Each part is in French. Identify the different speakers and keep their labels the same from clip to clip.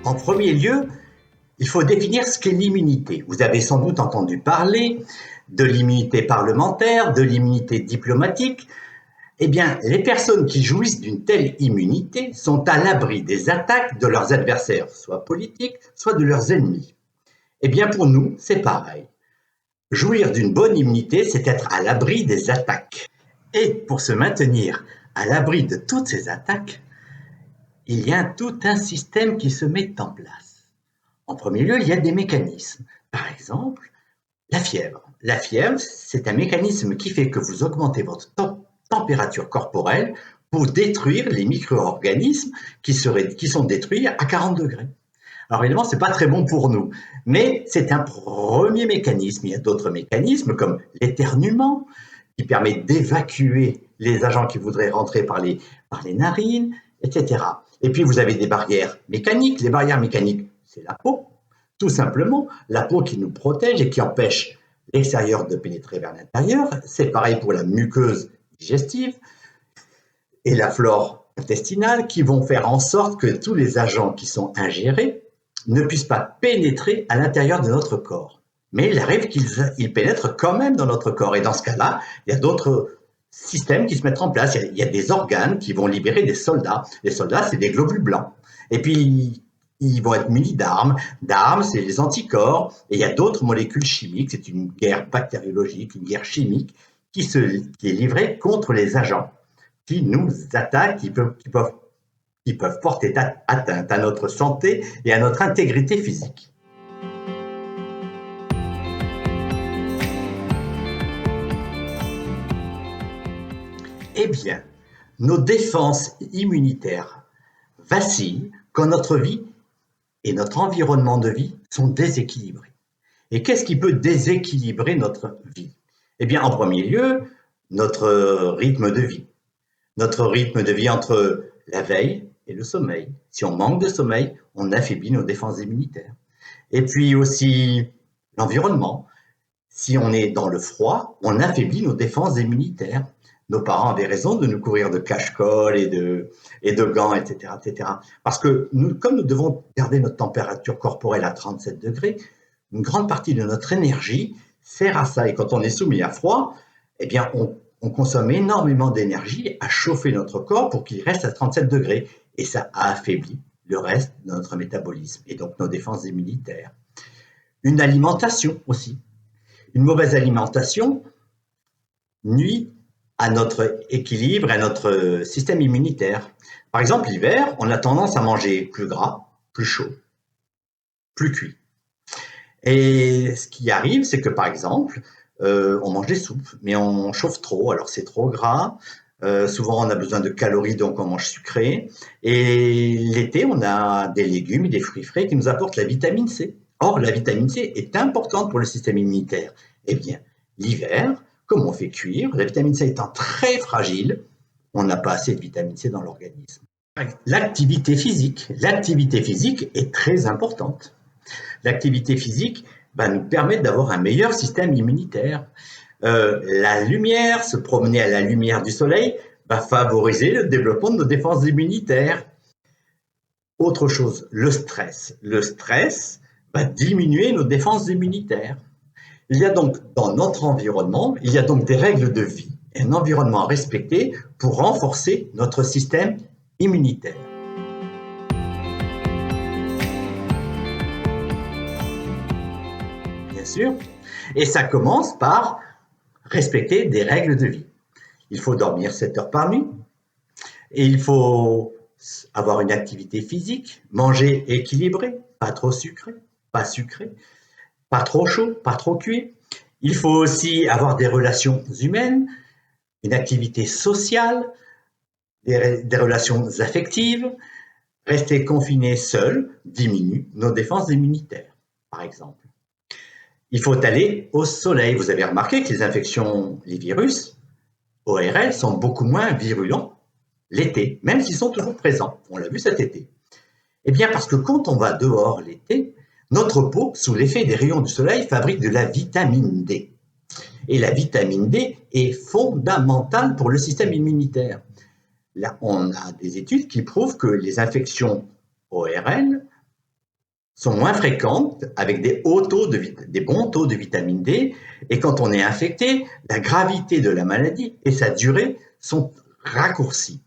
Speaker 1: En premier lieu, il faut définir ce qu'est l'immunité. Vous avez sans doute entendu parler de l'immunité parlementaire, de l'immunité diplomatique. Eh bien, les personnes qui jouissent d'une telle immunité sont à l'abri des attaques de leurs adversaires, soit politiques, soit de leurs ennemis. Eh bien, pour nous, c'est pareil. Jouir d'une bonne immunité, c'est être à l'abri des attaques. Et pour se maintenir à l'abri de toutes ces attaques, il y a tout un système qui se met en place. En premier lieu, il y a des mécanismes. Par exemple, la fièvre. La fièvre, c'est un mécanisme qui fait que vous augmentez votre température corporelle pour détruire les micro-organismes qui sont détruits à 40 degrés. Alors évidemment, ce n'est pas très bon pour nous, mais c'est un premier mécanisme. Il y a d'autres mécanismes comme l'éternuement, qui permet d'évacuer les agents qui voudraient rentrer par les narines, etc. Et puis vous avez des barrières mécaniques. Les barrières mécaniques, c'est la peau, tout simplement. La peau qui nous protège et qui empêche l'extérieur de pénétrer vers l'intérieur. C'est pareil pour la muqueuse digestive et la flore intestinale qui vont faire en sorte que tous les agents qui sont ingérés ne puissent pas pénétrer à l'intérieur de notre corps. Mais il arrive qu'ils pénètrent quand même dans notre corps. Et dans ce cas-là, il y a d'autres systèmes qui se mettent en place. Il y a des organes qui vont libérer des soldats. Les soldats, c'est des globules blancs. Et puis, ils vont être munis d'armes. D'armes, c'est les anticorps. Et il y a d'autres molécules chimiques. C'est une guerre bactériologique, une guerre chimique qui est livrée contre les agents qui nous attaquent, qui peuvent porter atteinte à notre santé et à notre intégrité physique. Eh bien, nos défenses immunitaires vacillent quand notre vie et notre environnement de vie sont déséquilibrés. Et qu'est-ce qui peut déséquilibrer notre vie? Eh bien, en premier lieu, notre rythme de vie. Notre rythme de vie entre la veille et le sommeil. Si on manque de sommeil, on affaiblit nos défenses immunitaires. Et puis aussi l'environnement. Si on est dans le froid, on affaiblit nos défenses immunitaires. Nos parents avaient raison de nous couvrir de cache-colle et de gants, etc., etc. Parce que comme nous devons garder notre température corporelle à 37 degrés, une grande partie de notre énergie sert à ça. Et quand on est soumis à froid, eh bien, on consomme énormément d'énergie à chauffer notre corps pour qu'il reste à 37 degrés. Et ça affaiblit le reste de notre métabolisme et donc nos défenses immunitaires. Une alimentation aussi. Une mauvaise alimentation nuit à notre équilibre, à notre système immunitaire. Par exemple, l'hiver, on a tendance à manger plus gras, plus chaud, plus cuit. Et ce qui arrive, c'est que par exemple, on mange des soupes, mais on chauffe trop, alors c'est trop gras. Souvent, on a besoin de calories, donc on mange sucré. Et l'été, on a des légumes et des fruits frais qui nous apportent la vitamine C. Or, la vitamine C est importante pour le système immunitaire. Eh bien, l'hiver, comme on fait cuire, la vitamine C étant très fragile, on n'a pas assez de vitamine C dans l'organisme. L'activité physique est très importante. L'activité physique va nous permettre d'avoir un meilleur système immunitaire. La lumière, se promener à la lumière du soleil, va favoriser le développement de nos défenses immunitaires. Autre chose, le stress. Le stress va diminuer nos défenses immunitaires. Il y a donc dans notre environnement, il y a donc des règles de vie, un environnement à respecter pour renforcer notre système immunitaire. Bien sûr, et ça commence par respecter des règles de vie. Il faut dormir 7 heures par nuit, et il faut avoir une activité physique, manger équilibré, pas trop sucré, pas trop chaud, pas trop cuit. Il faut aussi avoir des relations humaines, une activité sociale, des relations affectives. Rester confiné seul diminue nos défenses immunitaires, par exemple. Il faut aller au soleil. Vous avez remarqué que les infections, les virus, ORL, sont beaucoup moins virulents l'été, même s'ils sont toujours présents. On l'a vu cet été. Eh bien, parce que quand on va dehors l'été, notre peau, sous l'effet des rayons du soleil, fabrique de la vitamine D. Et la vitamine D est fondamentale pour le système immunitaire. Là, on a des études qui prouvent que les infections ORL sont moins fréquentes avec des bons taux de vitamine D. Et quand on est infecté, la gravité de la maladie et sa durée sont raccourcies.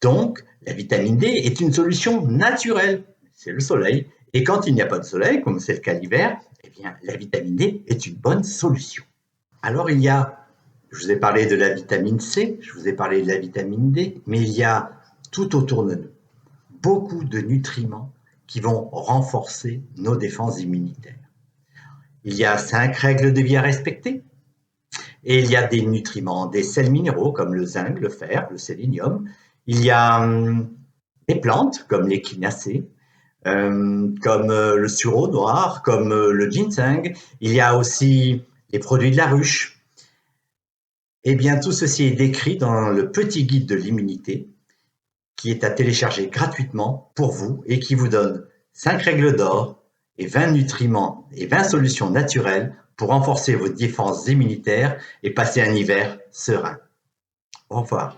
Speaker 1: Donc, la vitamine D est une solution naturelle. C'est le soleil. Et quand il n'y a pas de soleil, comme c'est le cas l'hiver, eh bien, la vitamine D est une bonne solution. Alors, je vous ai parlé de la vitamine C, je vous ai parlé de la vitamine D, mais il y a tout autour de nous beaucoup de nutriments qui vont renforcer nos défenses immunitaires. Il y a 5 règles de vie à respecter et il y a des nutriments, des sels minéraux comme le zinc, le fer, le sélénium. Il y a des plantes comme l'échinacée, comme le sureau noir, comme le ginseng. Il y a aussi les produits de la ruche. Eh bien, tout ceci est décrit dans le petit guide de l'immunité qui est à télécharger gratuitement pour vous et qui vous donne 5 règles d'or et 20 nutriments et 20 solutions naturelles pour renforcer vos défenses immunitaires et passer un hiver serein. Au revoir.